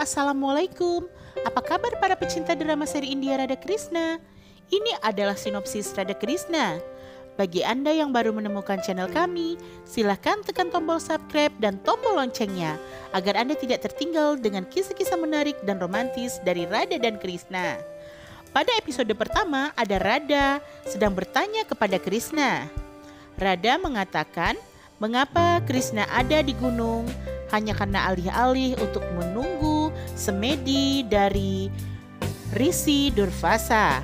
Assalamualaikum. Apa kabar para pecinta drama seri India Radha Krishna? Ini adalah sinopsis Radha Krishna. Bagi Anda yang baru menemukan channel kami, silahkan tekan tombol subscribe dan tombol loncengnya agar Anda tidak tertinggal dengan kisah-kisah menarik dan romantis dari Radha dan Krishna. Pada episode pertama, ada Radha sedang bertanya kepada Krishna. Radha mengatakan, mengapa Krishna ada di gunung hanya karena alih-alih untuk menunggu semedi dari Rishi Durvasa.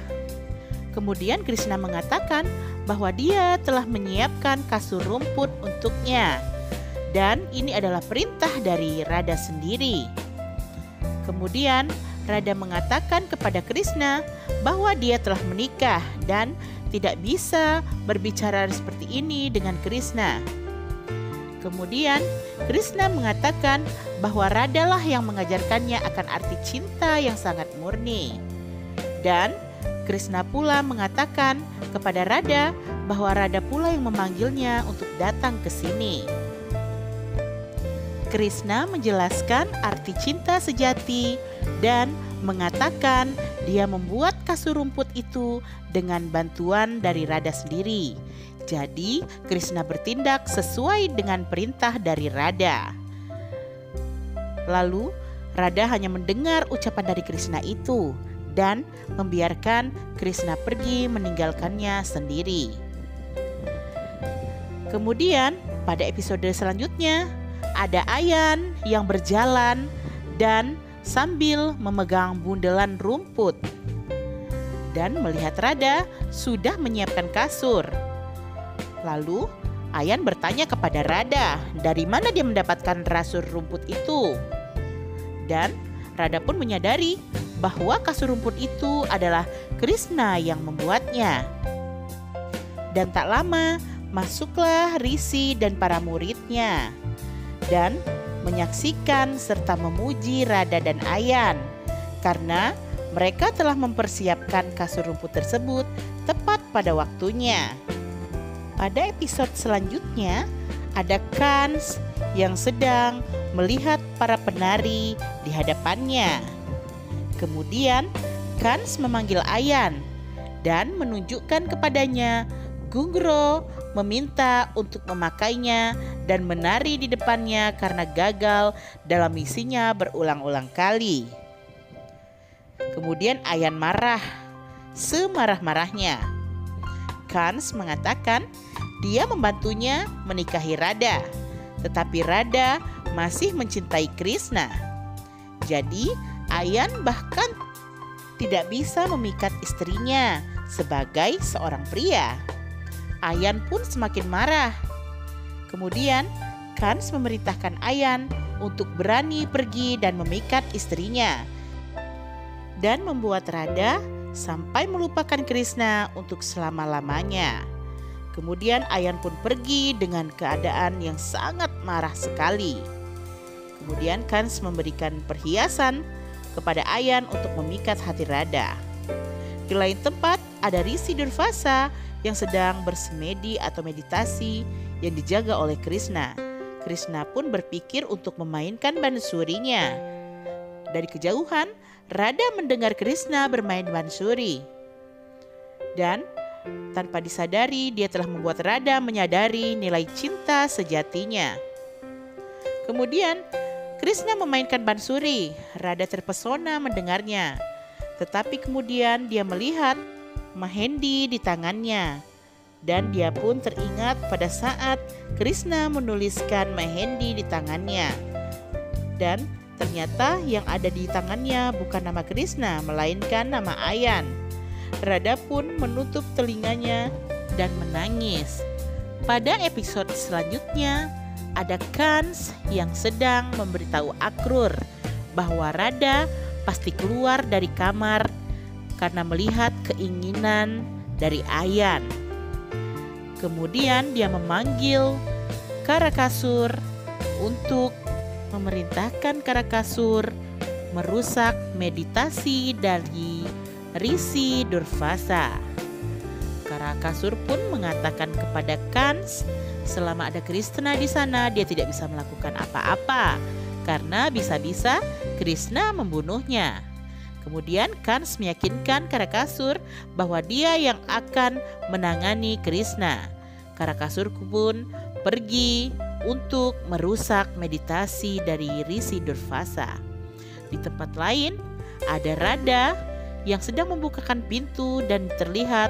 Kemudian Krishna mengatakan bahwa dia telah menyiapkan kasur rumput untuknya. Dan ini adalah perintah dari Radha sendiri. Kemudian Radha mengatakan kepada Krishna bahwa dia telah menikah dan tidak bisa berbicara seperti ini dengan Krishna. Kemudian Krishna mengatakan bahwa Radha lah yang mengajarkannya akan arti cinta yang sangat murni. Dan Krishna pula mengatakan kepada Radha bahwa Radha pula yang memanggilnya untuk datang ke sini. Krishna menjelaskan arti cinta sejati dan mengatakan dia membuat kasur rumput itu dengan bantuan dari Radha sendiri. Jadi Krishna bertindak sesuai dengan perintah dari Radha. Lalu Radha hanya mendengar ucapan dari Krishna itu dan membiarkan Krishna pergi meninggalkannya sendiri. Kemudian pada episode selanjutnya ada Ayan yang berjalan dan sambil memegang bundelan rumput dan melihat Radha sudah menyiapkan kasur. Lalu Ayan bertanya kepada Radha dari mana dia mendapatkan kasur rumput itu. Dan Radha pun menyadari bahwa kasur rumput itu adalah Krishna yang membuatnya. Dan tak lama masuklah Rishi dan para muridnya dan menyaksikan serta memuji Radha dan Ayan karena mereka telah mempersiapkan kasur rumput tersebut tepat pada waktunya. Pada episode selanjutnya ada Kans yang sedang melihat para penari di hadapannya. Kemudian Kans memanggil Ayan dan menunjukkan kepadanya Gungro meminta untuk memakainya dan menari di depannya karena gagal dalam misinya berulang-ulang kali. Kemudian Ayan marah, semarah-marahnya. Kans mengatakan dia membantunya menikahi Radha, tetapi Radha masih mencintai Krishna. Jadi Ayan bahkan tidak bisa memikat istrinya sebagai seorang pria. Ayan pun semakin marah. Kemudian Kans memerintahkan Ayan untuk berani pergi dan memikat istrinya dan membuat Radha sampai melupakan Krishna untuk selama-lamanya. Kemudian Ayan pun pergi dengan keadaan yang sangat marah sekali. Kemudian Kans memberikan perhiasan kepada Ayan untuk memikat hati Radha. Di lain tempat ada Rishi Durvasa yang sedang bersemedi atau meditasi yang dijaga oleh Krishna. Krishna pun berpikir untuk memainkan bansurinya. Dari kejauhan, Radha mendengar Krishna bermain bansuri. Dan tanpa disadari, dia telah membuat Radha menyadari nilai cinta sejatinya. Kemudian Krishna memainkan bansuri. Radha terpesona mendengarnya. Tetapi kemudian dia melihat mehendi di tangannya. Dan dia pun teringat pada saat Krishna menuliskan mehendi di tangannya. Dan ternyata yang ada di tangannya bukan nama Krishna, melainkan nama Ayan. Radha pun menutup telinganya dan menangis. Pada episode selanjutnya ada Kans yang sedang memberitahu Akrur bahwa Radha pasti keluar dari kamar karena melihat keinginan dari Ayan. Kemudian dia memanggil Karakasur untuk memerintahkan Karakasur merusak meditasi dari Rishi Durvasa. Karakasur pun mengatakan kepada Kans, selama ada Krishna di sana dia tidak bisa melakukan apa-apa karena bisa-bisa Krishna membunuhnya. Kemudian Kans meyakinkan Karakasur bahwa dia yang akan menangani Krishna. Karakasur pun pergi untuk merusak meditasi dari Risi Durvasa. Di tempat lain ada Radha yang sedang membukakan pintu dan terlihat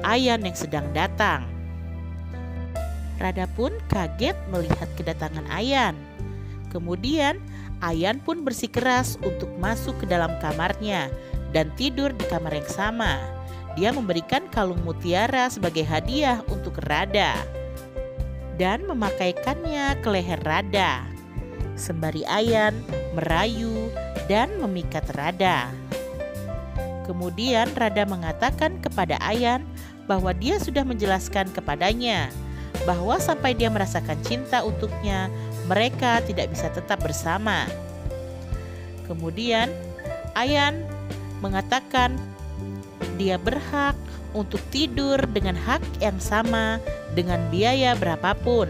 Ayan yang sedang datang. Radha pun kaget melihat kedatangan Ayan. Kemudian Ayan pun bersikeras untuk masuk ke dalam kamarnya dan tidur di kamar yang sama. Dia memberikan kalung mutiara sebagai hadiah untuk Radha dan memakaikannya ke leher Radha. Sembari Ayan merayu dan memikat Radha. Kemudian Radha mengatakan kepada Ayan bahwa dia sudah menjelaskan kepadanya bahwa sampai dia merasakan cinta untuknya, mereka tidak bisa tetap bersama. Kemudian Ayan mengatakan dia berhak untuk tidur dengan hak yang sama dengan biaya berapapun.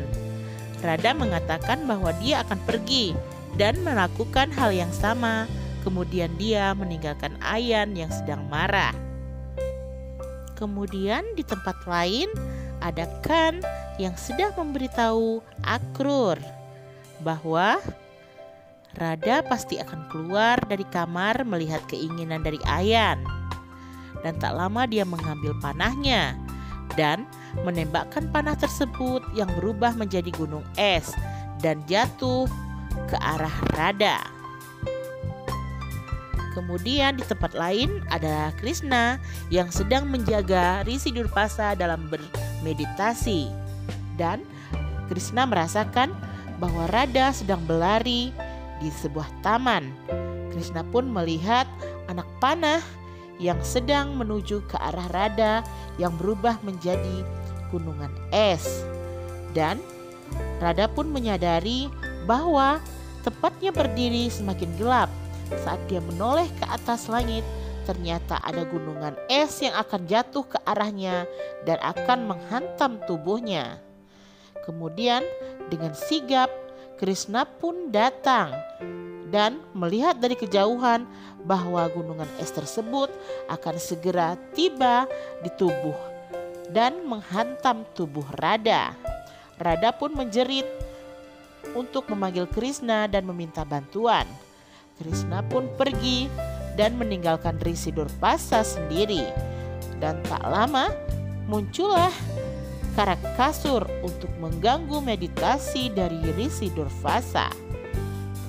Radha mengatakan bahwa dia akan pergi dan melakukan hal yang sama. Kemudian dia meninggalkan Ayan yang sedang marah. Kemudian di tempat lain ada Kan yang sedang memberitahu Akrur bahwa Radha pasti akan keluar dari kamar melihat keinginan dari Ayan. Dan tak lama dia mengambil panahnya dan menembakkan panah tersebut yang berubah menjadi gunung es dan jatuh ke arah Radha. Kemudian di tempat lain ada Krishna yang sedang menjaga Risi Durvasa dalam bermeditasi. Dan Krishna merasakan bahwa Radha sedang berlari di sebuah taman. Krishna pun melihat anak panah yang sedang menuju ke arah Radha yang berubah menjadi gunungan es. Dan Radha pun menyadari bahwa tempatnya berdiri semakin gelap. Saat dia menoleh ke atas langit, ternyata ada gunungan es yang akan jatuh ke arahnya dan akan menghantam tubuhnya. Kemudian dengan sigap Krishna pun datang dan melihat dari kejauhan bahwa gunungan es tersebut akan segera tiba di tubuh dan menghantam tubuh Radha. Radha pun menjerit untuk memanggil Krishna dan meminta bantuan. Krishna pun pergi dan meninggalkan Risi Durvasa sendiri. Dan tak lama muncullah Karakasur untuk mengganggu meditasi dari Risi Durvasa.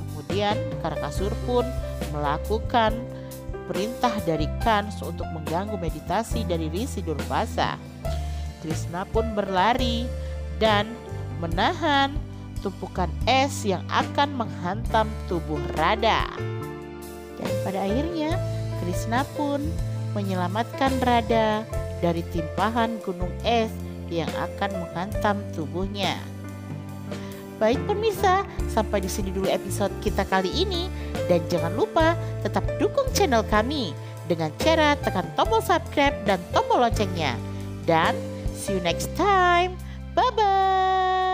Kemudian Karakasur pun melakukan perintah dari Kans untuk mengganggu meditasi dari Risi Durvasa. Krishna pun berlari dan menahan tumpukan es yang akan menghantam tubuh Radha. Dan pada akhirnya Krishna pun menyelamatkan Radha dari timpahan gunung es yang akan menghantam tubuhnya. Baik pemirsa, sampai di sini dulu episode kita kali ini. Dan jangan lupa tetap dukung channel kami dengan cara tekan tombol subscribe dan tombol loncengnya. Dan see you next time. Bye-bye.